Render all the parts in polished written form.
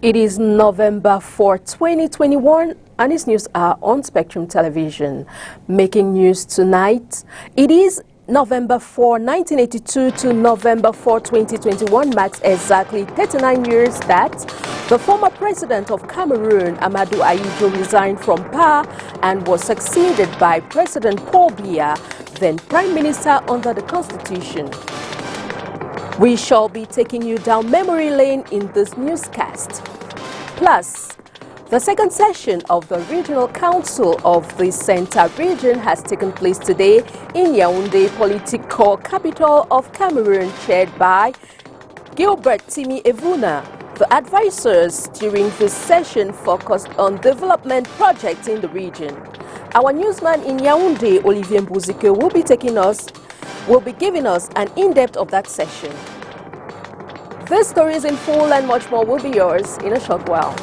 It is November 4, 2021, and it's news hour on Spectrum Television. Making news tonight, it is November 4, 1982 to November 4, 2021 marks exactly 39 years that the former president of Cameroon, Amadou Ahidjo, resigned from power and was succeeded by President Paul Biya, then Prime Minister under the Constitution. We shall be taking you down memory lane in this newscast. Plus, the second session of the Regional Council of the Center Region has taken place today in Yaoundé, political capital of Cameroon, chaired by Gilbert Timi Evuna. The advisors during this session focused on development projects in the region. Our newsman in Yaoundé, Olivier Mbouzike, will be giving us an in-depth of that session. These stories in full and much more will be yours in a short while.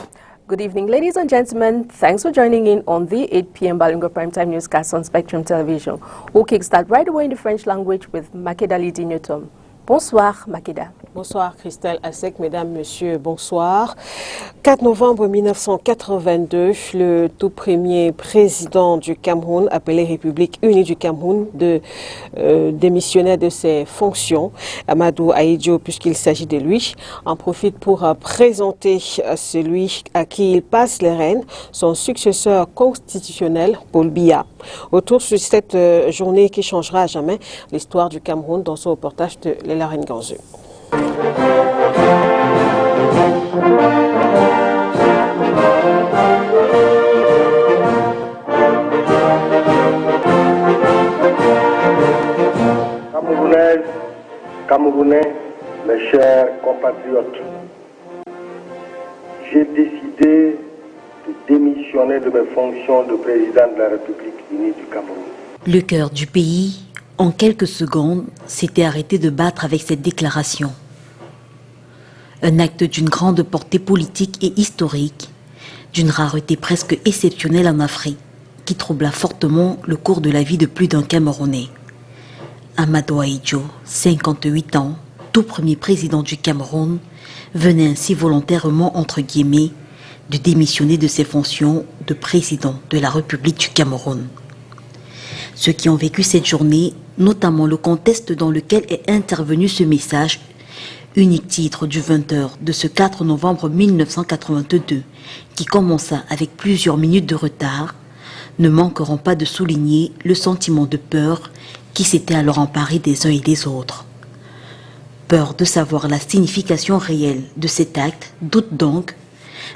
Good evening, ladies and gentlemen. Thanks for joining in on the 8 p.m. Balingo Primetime Newscast on Spectrum Television. We'll kickstart right away in the French language with Makeda Lidi Newton. Bonsoir, Makeda. Bonsoir, Christelle Assec, mesdames, messieurs, bonsoir. 4 novembre 1982, le tout premier président du Cameroun, appelé République unie du Cameroun, démissionnait de ses fonctions. Amadou Ahidjo, puisqu'il s'agit de lui, en profite pour présenter celui à qui il passe les rênes, son successeur constitutionnel, Paul Biya. Autour de cette journée qui changera à jamais l'histoire du Cameroun dans son reportage de Léla Renganzu. Camerounaises, Camerounais, mes chers compatriotes, j'ai décidé de démissionner de mes fonctions de président de la République unie du Cameroun. Le cœur du pays, en quelques secondes, s'était arrêté de battre avec cette déclaration. Un acte d'une grande portée politique et historique, d'une rareté presque exceptionnelle en Afrique, qui troubla fortement le cours de la vie de plus d'un Camerounais. Amadou Ahidjo, 58 ans, tout premier président du Cameroun, venait ainsi volontairement, entre guillemets, de démissionner de ses fonctions de président de la République du Cameroun. Ceux qui ont vécu cette journée, notamment le contexte dans lequel est intervenu ce message, unique titre du 20h de ce 4 novembre 1982, qui commença avec plusieurs minutes de retard, ne manqueront pas de souligner le sentiment de peur qui s'était alors emparé des uns et des autres. Peur de savoir la signification réelle de cet acte, doute donc,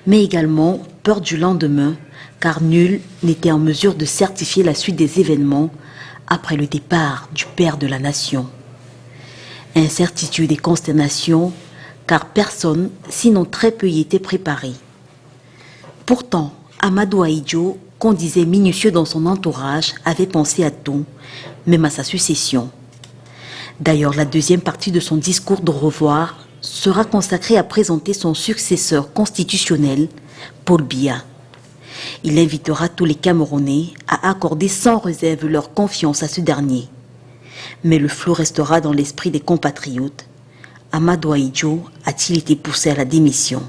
mais également peur du lendemain, car nul n'était en mesure de certifier la suite des événements après le départ du père de la nation. Incertitude et consternation, car personne, sinon très peu, y était préparé. Pourtant, Amadou Ahidjo, qu'on disait minutieux dans son entourage, avait pensé à tout, même à sa succession. D'ailleurs, la deuxième partie de son discours de revoir sera consacrée à présenter son successeur constitutionnel, Paul Biya. Il invitera tous les Camerounais à accorder sans réserve leur confiance à ce dernier. Mais le flou restera dans l'esprit des compatriotes. Amadou Ahidjo a-t-il été poussé à la démission?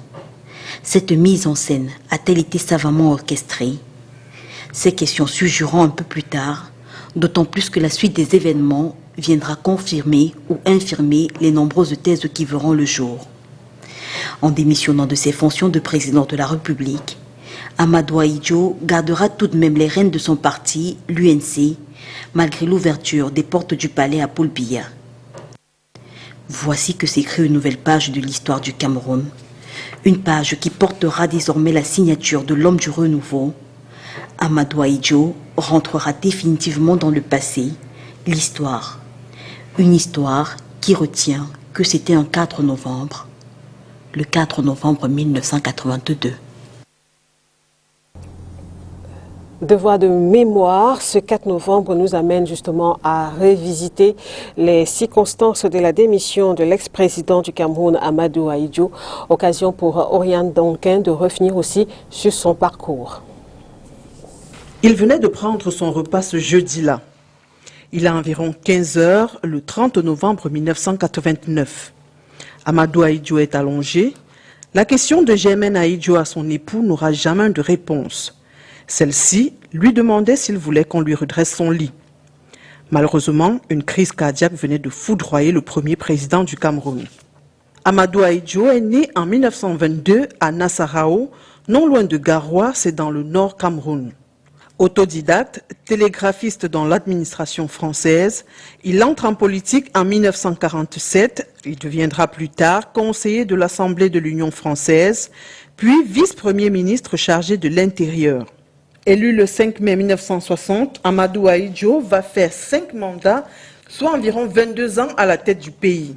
Cette mise en scène a-t-elle été savamment orchestrée? Ces questions surgiront un peu plus tard, d'autant plus que la suite des événements viendra confirmer ou infirmer les nombreuses thèses qui verront le jour. En démissionnant de ses fonctions de président de la République, Amadou Ahidjo gardera tout de même les rênes de son parti, l'UNC, malgré l'ouverture des portes du palais à Paul Biya. Voici que s'écrit une nouvelle page de l'histoire du Cameroun, une page qui portera désormais la signature de l'homme du renouveau. Amadou Ahidjo rentrera définitivement dans le passé, l'histoire. Une histoire qui retient que c'était un 4 novembre, le 4 novembre 1982. Devoir de mémoire, ce 4 novembre nous amène justement à revisiter les circonstances de la démission de l'ex-président du Cameroun, Amadou Ahidjo. Occasion pour Oriane Donquin de revenir aussi sur son parcours. Il venait de prendre son repas ce jeudi-là. Il a environ 15 heures, le 30 novembre 1989. Amadou Ahidjo est allongé, La question de Germaine Ahidjo à son époux n'aura jamais de réponse. Celle-ci lui demandait s'il voulait qu'on lui redresse son lit. Malheureusement, une crise cardiaque venait de foudroyer le premier président du Cameroun. Amadou Ahidjo est né en 1922 à Nassarao, non loin de Garoua, c'est dans le nord Cameroun. Autodidacte, télégraphiste dans l'administration française, il entre en politique en 1947. Il deviendra plus tard conseiller de l'Assemblée de l'Union française, puis vice-premier ministre chargé de l'Intérieur. Élu le 5 mai 1960, Amadou Ahidjo va faire 5 mandats, soit environ 22 ans à la tête du pays.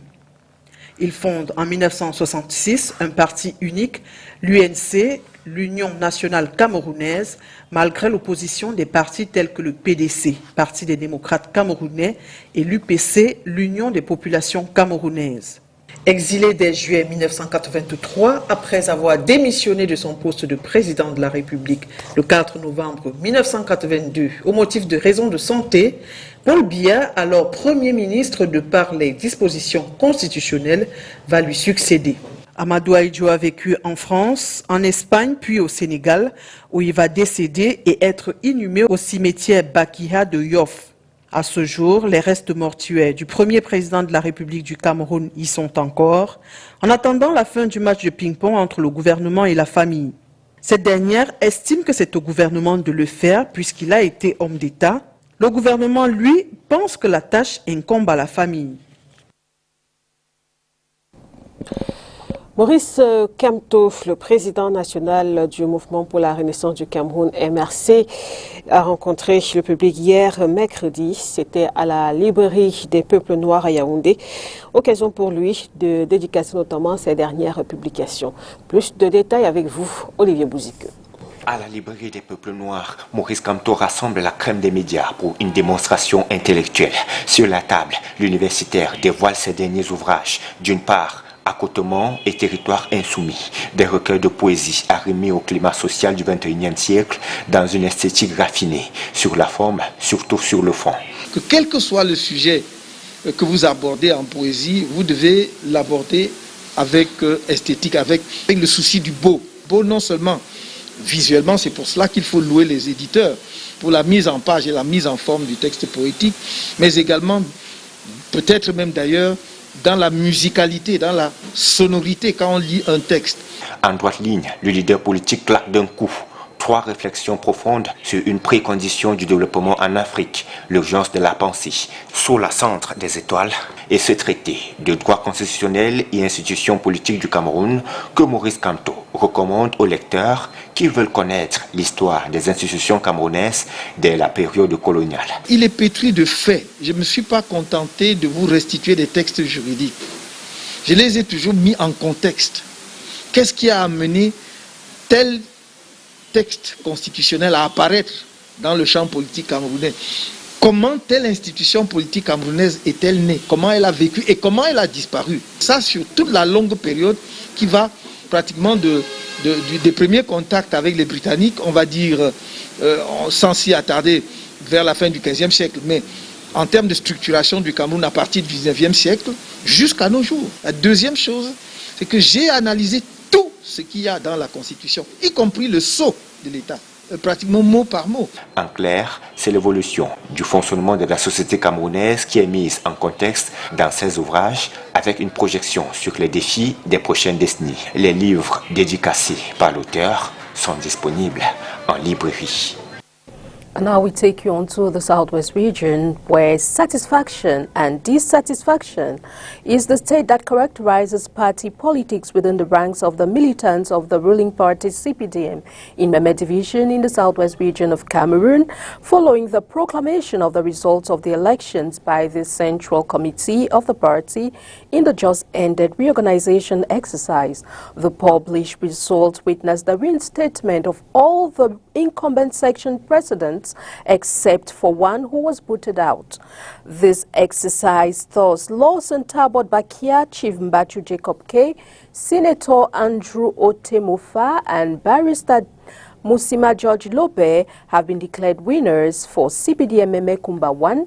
Il fonde en 1966 un parti unique, l'UNC, l'Union nationale camerounaise, malgré l'opposition des partis tels que le PDC, Parti des démocrates camerounais, et l'UPC, l'Union des populations camerounaises. Exilé dès juillet 1983, après avoir démissionné de son poste de président de la République le 4 novembre 1982 au motif de raisons de santé, Paul Biya, alors Premier ministre de par les dispositions constitutionnelles, va lui succéder. Amadou Ahidjo a vécu en France, en Espagne, puis au Sénégal, où il va décéder et être inhumé au cimetière Bakiha de Yoff. À ce jour, les restes mortuaires du premier président de la République du Cameroun y sont encore, en attendant la fin du match de ping-pong entre le gouvernement et la famille. Cette dernière estime que c'est au gouvernement de le faire puisqu'il a été homme d'État. Le gouvernement, lui, pense que la tâche incombe à la famille. Maurice Kamto, le président national du Mouvement pour la Renaissance du Cameroun, MRC, a rencontré le public hier, mercredi. C'était à la librairie des peuples noirs à Yaoundé. Occasion pour lui de dédicacer notamment ses dernières publications. Plus de détails avec vous, Olivier Bouzique. À la librairie des peuples noirs, Maurice Kamto rassemble la crème des médias pour une démonstration intellectuelle. Sur la table, l'universitaire dévoile ses derniers ouvrages. D'une part, Accotements et territoires insoumis, des recueils de poésie arrimés au climat social du XXIe siècle dans une esthétique raffinée, sur la forme, surtout sur le fond. Que quel que soit le sujet que vous abordez en poésie, vous devez l'aborder avec esthétique, avec le souci du beau. Beau non seulement visuellement, c'est pour cela qu'il faut louer les éditeurs, pour la mise en page et la mise en forme du texte poétique, mais également, peut-être même d'ailleurs, dans la musicalité, dans la sonorité quand on lit un texte. En droite ligne, le leader politique claque d'un coup 3 réflexions profondes sur une précondition du développement en Afrique, l'urgence de la pensée, sous la centre des étoiles, et ce traité de droit constitutionnel et institutions politiques du Cameroun que Maurice Kamto recommande aux lecteurs qui veulent connaître l'histoire des institutions camerounaises dès la période coloniale. Il est pétri de faits. Je ne me suis pas contenté de vous restituer des textes juridiques. Je les ai toujours mis en contexte. Qu'est-ce qui a amené tel texte constitutionnel à apparaître dans le champ politique camerounais? Comment telle institution politique camerounaise est-elle née? Comment elle a vécu et comment elle a disparu? Ça sur toute la longue période qui va pratiquement des premiers contacts avec les Britanniques, on va dire, sans s'y attarder, vers la fin du XVe siècle, mais en termes de structuration du Cameroun à partir du XIXe siècle jusqu'à nos jours. La deuxième chose, c'est que j'ai analysé tout ce qu'il y a dans la Constitution, y compris le sceau de l'État, pratiquement mot par mot. En clair, c'est l'évolution du fonctionnement de la société camerounaise qui est mise en contexte dans ces ouvrages avec une projection sur les défis des prochaines décennies. Les livres dédicacés par l'auteur sont disponibles en librairie. And now we take you on to the Southwest region, where satisfaction and dissatisfaction is the state that characterizes party politics within the ranks of the militants of the ruling party CPDM in Meme Division in the Southwest region of Cameroon, following the proclamation of the results of the elections by the Central Committee of the party in the just-ended reorganization exercise. The published results witnessed the reinstatement of all the incumbent section presidents except for one who was booted out. This exercise thus Lawson Talbot Bakia, Chief Mbachu Jacob K, Senator Andrew Otemofa and Barrister Musima George Lobe have been declared winners for CPDM Meme Kumba 1,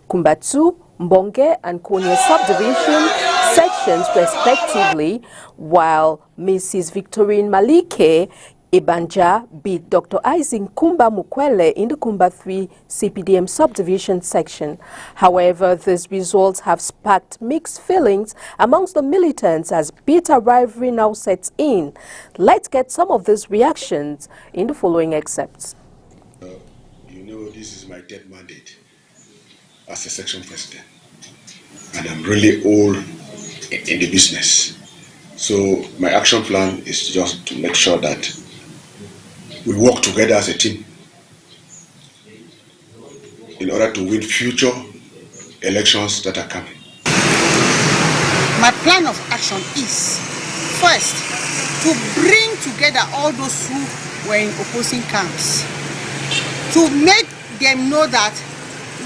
Kumba 2, Mbonge and Konya Subdivision, Section elections respectively, while Mrs. Victorine Malike Ibanja beat Dr. Isaac Kumba Mukwele in the Kumba 3 CPDM subdivision section. However, these results have sparked mixed feelings amongst the militants as bitter rivalry now sets in. Let's get some of these reactions in the following excerpts. You know, this is my 10th mandate as a section president, and I'm really old in the business. So my action plan is just to make sure that we work together as a team in order to win future elections that are coming. My plan of action is, first, to bring together all those who were in opposing camps, to make them know that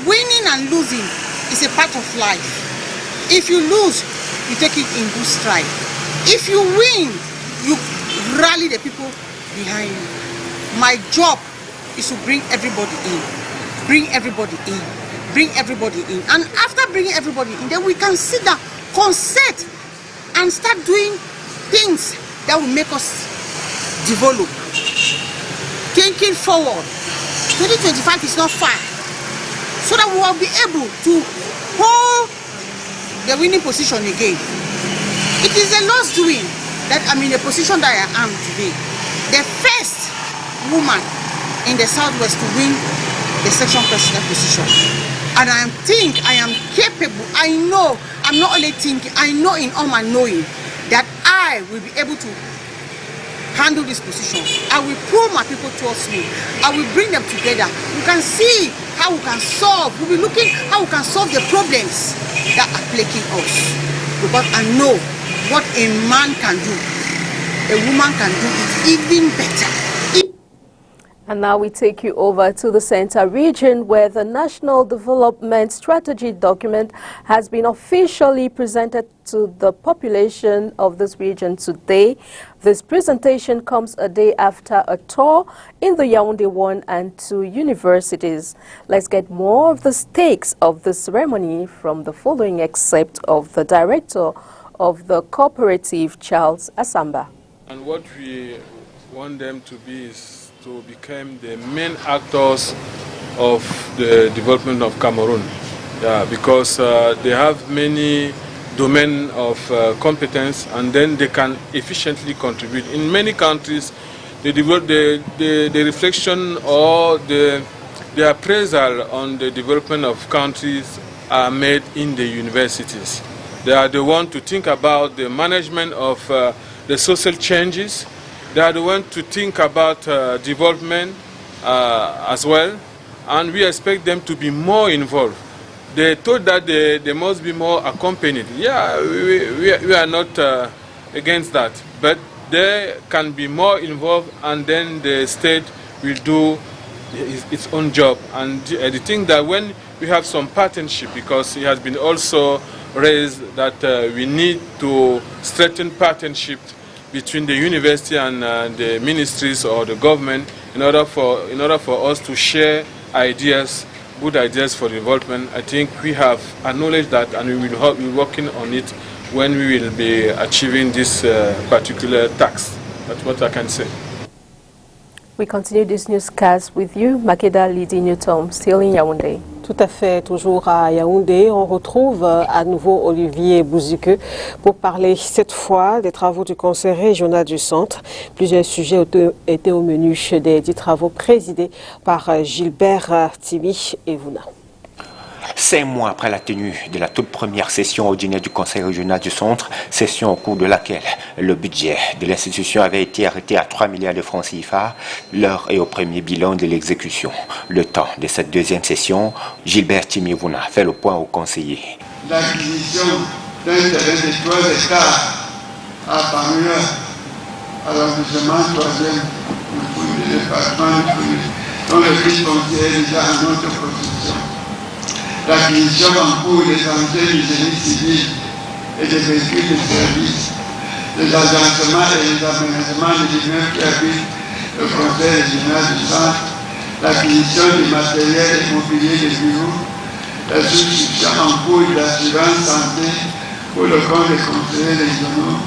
winning and losing is a part of life. If you lose, you take it in good stride. If you win, you rally the people behind you. My job is to bring everybody in, bring everybody in, bring everybody in. And after bringing everybody in, then we can sit down, concert, and start doing things that will make us develop. Thinking forward, 2025 is not far, so that we will be able to hold the winning position again. It is a loss doing that I'm in the position that I am today. The first woman in the Southwest to win the section president position. And I think I am capable. I know, I'm not only thinking, I know in all my knowing that I will be able to handle this position. I will pull my people towards me. I will bring them together. We can see how we can solve. We'll be looking how we can solve the problems that are plaguing us. Because I know what a man can do, a woman can do it even better. And now we take you over to the Center region, where the National Development Strategy document has been officially presented to the population of this region today. This presentation comes a day after a tour in the Yaoundé 1 and 2 universities. Let's get more of the stakes of the ceremony from the following excerpt of the director of the cooperative, Charles Asamba. And what we want them to be is to become the main actors of the development of Cameroon, because they have many domains of competence, and then they can efficiently contribute. In many countries, the reflection or the appraisal on the development of countries are made in the universities. They are the ones to think about the management of the social changes. They are the ones to think about development as well, and we expect them to be more involved. They thought that they must be more accompanied. Yeah, we are not against that, but they can be more involved, and then the state will do its own job. And the thing that when we have some partnership, because it has been also raised that we need to strengthen partnership between the university and the ministries or the government in order for us to share ideas, good ideas for development. I think we have acknowledged that, and we will be working on it when we will be achieving this particular task. That's what I can say. We continue this newscast with you, Makeda Lydie Newton, still in Yaoundé. Tout à fait, toujours à Yaoundé. On retrouve à nouveau Olivier Bouzique pour parler cette fois des travaux du Conseil régional du Centre. Plusieurs sujets étaient au menu des 10 travaux présidés par Gilbert Timi Evouna. 5 mois après la tenue de la toute première session ordinaire du Conseil régional du Centre, session au cours de laquelle le budget de l'institution avait été arrêté à 3 milliards de francs CFA, l'heure est au premier bilan de l'exécution. Le temps de cette deuxième session, Gilbert Timivouna fait le point aux conseillers. L'acquisition d'un terrain de 3 hectares à Pamela, à l'arrondissement 3e du département du Founi, dont le vice foncier est déjà à notre position. L'acquisition en cours des entités du génie civil et des véhicules de service, des agencements et des aménagements de l'immeuble qui habitent le Conseil régional du Centre, l'acquisition du matériel immobilier de bureau, la souscription en cours de l'assurance santé pour le compte des conseillers régionaux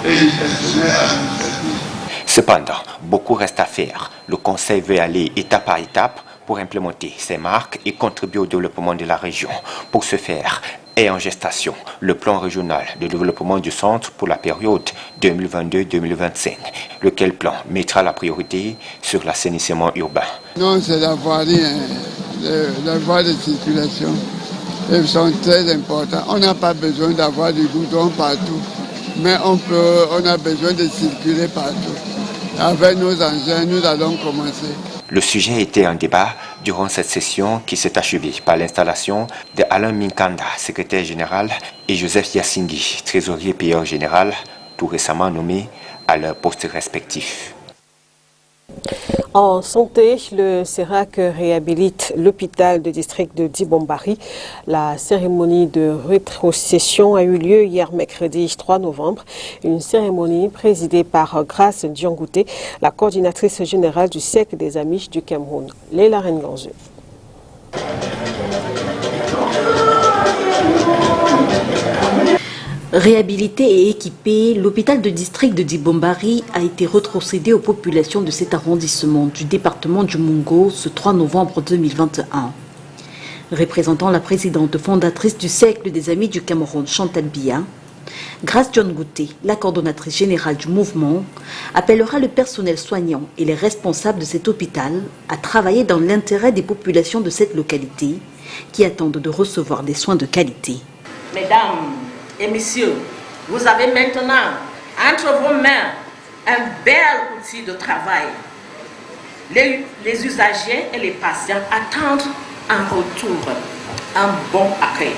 et du personnel administratif. Cependant, beaucoup reste à faire. Le Conseil veut aller étape par étape pour implémenter ces marques et contribuer au développement de la région. Pour ce faire, est en gestation le plan régional de développement du centre pour la période 2022-2025, lequel plan mettra la priorité sur l'assainissement urbain. Non, c'est la voirie, la voie de circulation. Elles sont très importantes. On n'a pas besoin d'avoir du goudron partout, mais on a besoin de circuler partout. Avec nos engins, nous allons commencer. Le sujet était en débat durant cette session qui s'est achevée par l'installation de Alain Minkanda, secrétaire général, et Joseph Yassingui, trésorier payeur général, tout récemment nommés à leurs postes respectifs. En santé, le CERAC réhabilite l'hôpital de district de Dibombari. La cérémonie de rétrocession a eu lieu hier mercredi 3 novembre. Une cérémonie présidée par Grace Diongouté, la coordinatrice générale du Cercle des Amis du Cameroun. Leila Renganzu. Réhabilité et équipé, l'hôpital de district de Dibombari a été retrocédé aux populations de cet arrondissement du département du Mungo ce 3 novembre 2021. Représentant la présidente fondatrice du Cercle des Amis du Cameroun, Chantal Biya, Grace Diongouté, la coordonnatrice générale du mouvement, appellera le personnel soignant et les responsables de cet hôpital à travailler dans l'intérêt des populations de cette localité qui attendent de recevoir des soins de qualité. Mesdames et messieurs, vous avez maintenant entre vos mains un bel outil de travail. Les usagers et les patients attendent en retour un bon accueil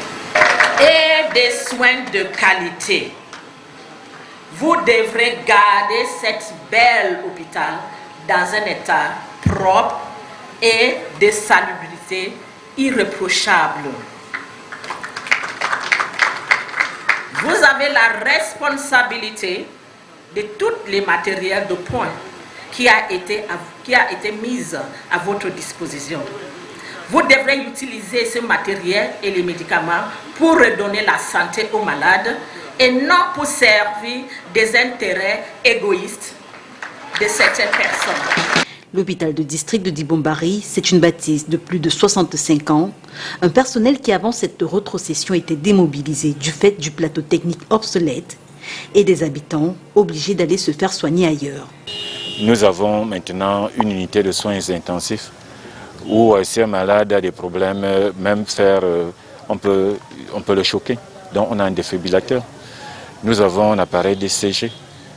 et des soins de qualité. Vous devrez garder cet bel hôpital dans un état propre et de salubrité irréprochable. Vous avez la responsabilité de tous les matériels de pointe qui a été mise à votre disposition. Vous devrez utiliser ce matériel et les médicaments pour redonner la santé aux malades et non pour servir des intérêts égoïstes de certaines personnes. L'hôpital de district de Dibombari, c'est une bâtisse de plus de 65 ans. Un personnel qui avant cette rétrocession était démobilisé du fait du plateau technique obsolète et des habitants obligés d'aller se faire soigner ailleurs. Nous avons maintenant une unité de soins intensifs où si un malade a des problèmes, même on peut le choquer. Donc on a un défibrillateur. Nous avons un appareil DCG,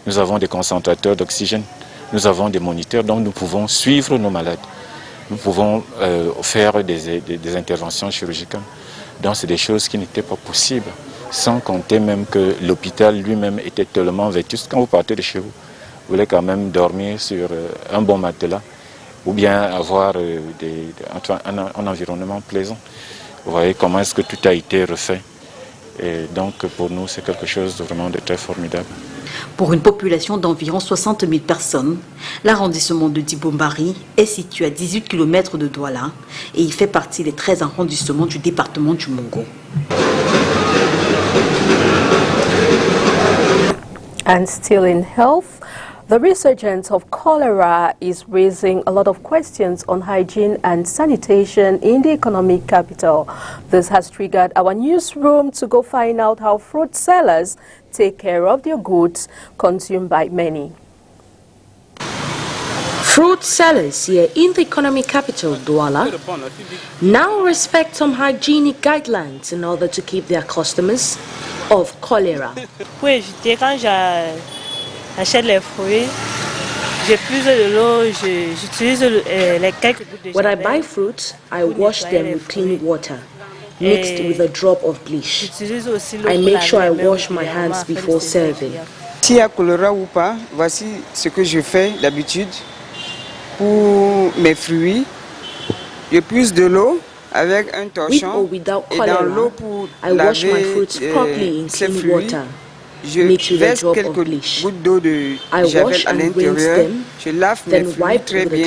nous avons des concentrateurs d'oxygène. Nous avons des moniteurs, donc nous pouvons suivre nos malades. Nous pouvons faire des interventions chirurgicales. Donc c'est des choses qui n'étaient pas possibles, sans compter même que l'hôpital lui-même était tellement vétuste. Quand vous partez de chez vous, vous voulez quand même dormir sur un bon matelas ou bien avoir un environnement plaisant. Vous voyez comment est-ce que tout a été refait. Et donc pour nous, c'est quelque chose de vraiment de très formidable. Pour une population d'environ 60 000 personnes, l'arrondissement de Dibombari est situé à 18 km de Douala et il fait partie des 13 arrondissements du département du Mungo. And still in health, the resurgence of cholera is raising a lot of questions on hygiene and sanitation in the economic capital. This has triggered our newsroom to go find out how fruit sellers take care of their goods consumed by many. Fruit sellers here in the economic capital, Douala, now respect some hygienic guidelines in order to keep their customers off cholera. Oui, quand j'achète les fruits, j'ai plus de l'eau, j'utilise les quelques gouttes de javel. When I buy fruits, I wash them with clean water, mixed with a drop of bleach. I make sure I wash my hands before serving. S'il y a choléra ou pas, voici ce que je fais d'habitude pour mes fruits. Je puise de l'eau avec un torchon et dans l'eau pour laver ces fruits. Je verse quelques gouttes d'eau de javel à l'intérieur. Je lave mes fruits très bien.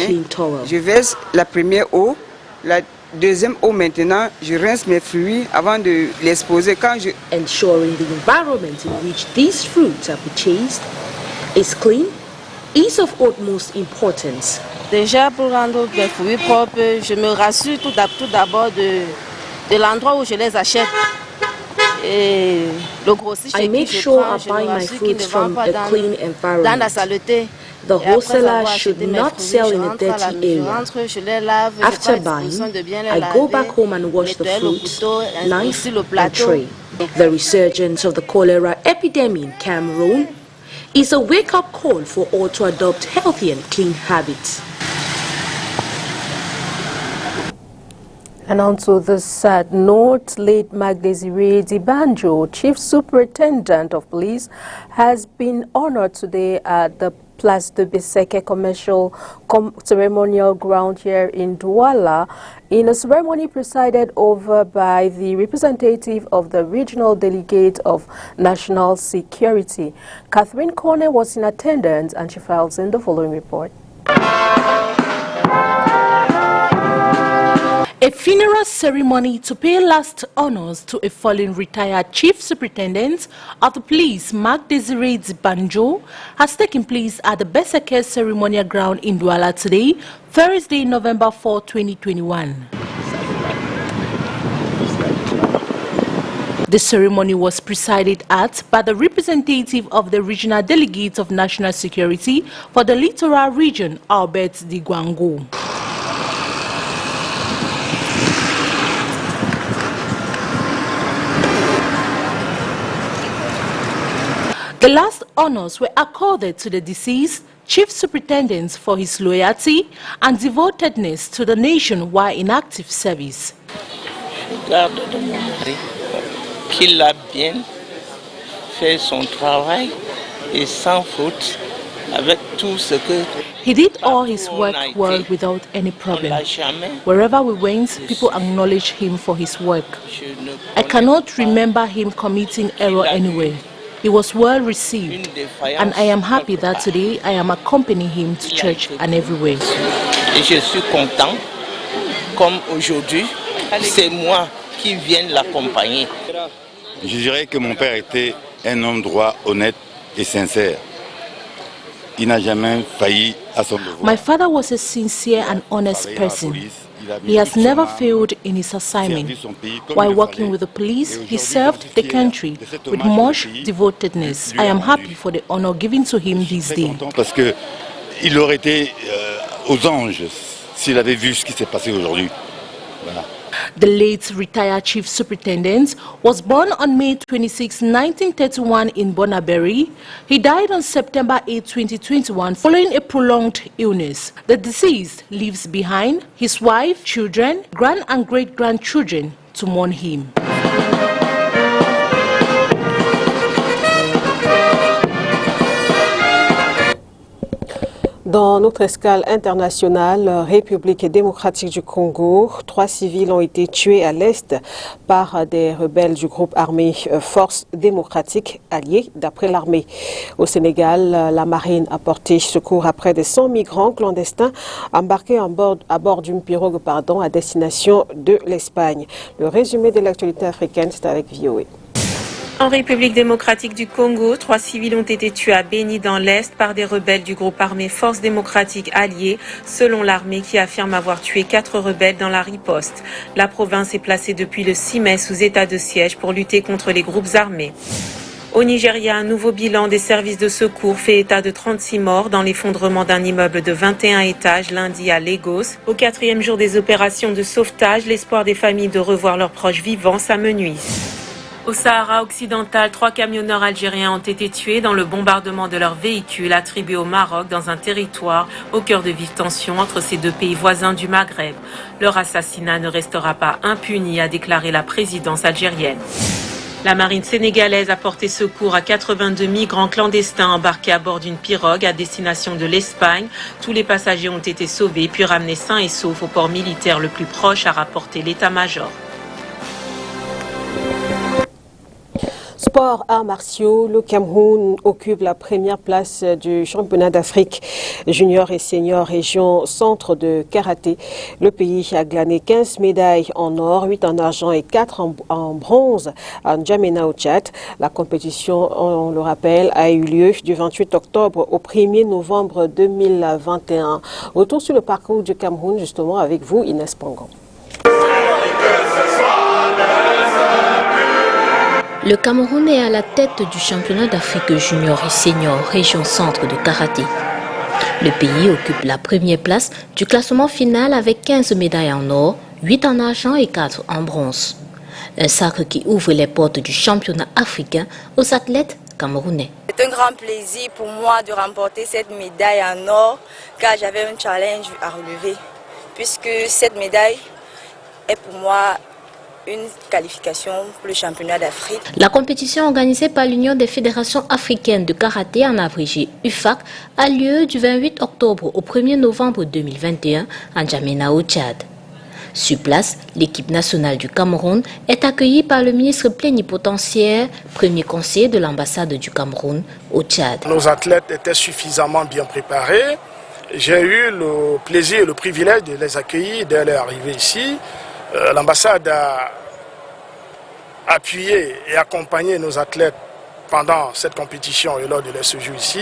Je verse la première eau. La deuxième eau maintenant, je rince mes fruits avant de l'exposer. Ensuring the environment in which these fruits are purchased is clean is of utmost importance. Déjà, pour rendre mes fruits propres, je me rassure tout d'abord de l'endroit où je les achète. Et le grossiste I make sure I buy my fruits from a clean environment. The wholesaler should not sell in a dirty area. After buying, I go back home and wash the fruits, knife and tray. The resurgence of the cholera epidemic in Cameroon is a wake-up call for all to adopt healthy and clean habits. And on to the sad note, late Mark Desiré Dibanjo, Chief Superintendent of Police, has been honored today at the Place de Beseke Commercial Ceremonial Ground here in Douala in a ceremony presided over by the representative of the Regional Delegate of National Security. Catherine Corner was in attendance and she files in the following report. A funeral ceremony to pay last honors to a fallen retired Chief Superintendent of the Police, Mark Desiré Dibanjo, has taken place at the Beseke Ceremonial Ground in Douala today, Thursday, November 4, 2021. The ceremony was presided at by the representative of the Regional Delegate of National Security for the Littoral Region, Albert Digwango. The last honors were accorded to the deceased Chief Superintendent for his loyalty and devotedness to the nation while in active service. Garde de mon mari, qu'il a bien fait son travail et sans faute avec tout ce que... He did all his work well without any problem. Wherever we went, people acknowledged him for his work. I cannot remember him committing error anywhere. He was well received, and I am happy that today I am accompanying him to church and everywhere. Et je suis content, comme aujourd'hui, c'est moi qui viens l'accompagner. Je dirais que mon père était un homme droit, honnête et sincère. Il n'a jamais failli à son devoir. My father was a sincere and honest person. He has never failed in his assignment. While working with the police, he served the country with much devotedness. I am happy for the honor given to him this day. Parce que il aurait été aux anges s'il avait vu ce qui s'est passé aujourd'hui. Voilà. The late retired Chief Superintendent was born on May 26, 1931 in Bonaberry. He died on September 8, 2021 following a prolonged illness. The deceased leaves behind his wife, children, grand and great-grandchildren to mourn him. Dans notre escale internationale, République démocratique du Congo, 3 civils ont été tués à l'est par des rebelles du groupe armé Force démocratique alliée, d'après l'armée. Au Sénégal, la marine a porté secours à près de 100 migrants clandestins embarqués à bord d'une pirogue à destination de l'Espagne. Le résumé de l'actualité africaine, c'est avec VOA. En République démocratique du Congo, 3 civils ont été tués à Béni dans l'Est par des rebelles du groupe armé Force démocratique alliée, selon l'armée qui affirme avoir tué 4 rebelles dans la riposte. La province est placée depuis le 6 mai sous état de siège pour lutter contre les groupes armés. Au Nigeria, un nouveau bilan des services de secours fait état de 36 morts dans l'effondrement d'un immeuble de 21 étages lundi à Lagos. Au 4e jour des opérations de sauvetage, l'espoir des familles de revoir leurs proches vivants s'amenuise. Au Sahara occidental, 3 camionneurs algériens ont été tués dans le bombardement de leur véhicule attribué au Maroc dans un territoire au cœur de vives tensions entre ces 2 pays voisins du Maghreb. Leur assassinat ne restera pas impuni, a déclaré la présidence algérienne. La marine sénégalaise a porté secours à 82 migrants clandestins embarqués à bord d'une pirogue à destination de l'Espagne. Tous les passagers ont été sauvés puis ramenés sains et saufs au port militaire le plus proche, a rapporté l'état-major. Sport, arts martiaux, le Cameroun occupe la première place du championnat d'Afrique junior et senior région centre de karaté. Le pays a glané 15 médailles en or, 8 en argent et 4 en bronze à N'Djamena au Tchad. La compétition, on le rappelle, a eu lieu du 28 octobre au 1er novembre 2021. Retour sur le parcours du Cameroun justement avec vous, Inès Pangon. Le Cameroun est à la tête du championnat d'Afrique junior et senior région centre de karaté. Le pays occupe la première place du classement final avec 15 médailles en or, 8 en argent et 4 en bronze. Un sacre qui ouvre les portes du championnat africain aux athlètes camerounais. C'est un grand plaisir pour moi de remporter cette médaille en or car j'avais un challenge à relever puisque cette médaille est pour moi une qualification pour le championnat d'Afrique. La compétition organisée par l'Union des fédérations africaines de karaté en abrégé UFAC a lieu du 28 octobre au 1er novembre 2021 à N'Djamena au Tchad. Sur place, l'équipe nationale du Cameroun est accueillie par le ministre plénipotentiaire, premier conseiller de l'ambassade du Cameroun au Tchad. Nos athlètes étaient suffisamment bien préparés. J'ai eu le plaisir et le privilège de les accueillir dès leur arrivée ici. L'ambassade a appuyé et accompagné nos athlètes pendant cette compétition et lors de leur séjour ici.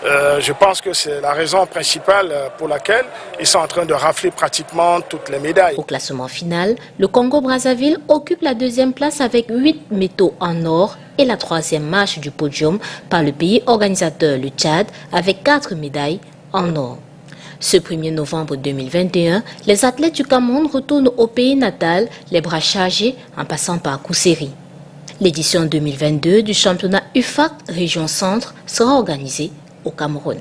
Je pense que c'est la raison principale pour laquelle ils sont en train de rafler pratiquement toutes les médailles. Au classement final, le Congo-Brazzaville occupe la deuxième place avec 8 métaux en or et la troisième marche du podium par le pays organisateur, le Tchad, avec 4 médailles en or. Ce 1er novembre 2021, les athlètes du Cameroun retournent au pays natal, les bras chargés en passant par Kousséri. L'édition 2022 du championnat UFAC Région Centre sera organisée au Cameroun.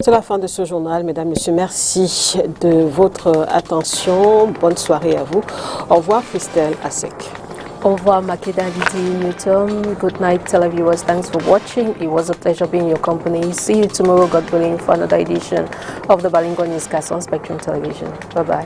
C'est la fin de ce journal. Mesdames, Messieurs, merci de votre attention. Bonne soirée à vous. Au revoir, Christelle Asek. Au revoir, Makeda Didi Newton. Good night, televiewers. Thanks for watching. It was a pleasure being in your company. See you tomorrow, God willing, for another edition of the Balingo Newscast on Spectrum Television. Bye-bye.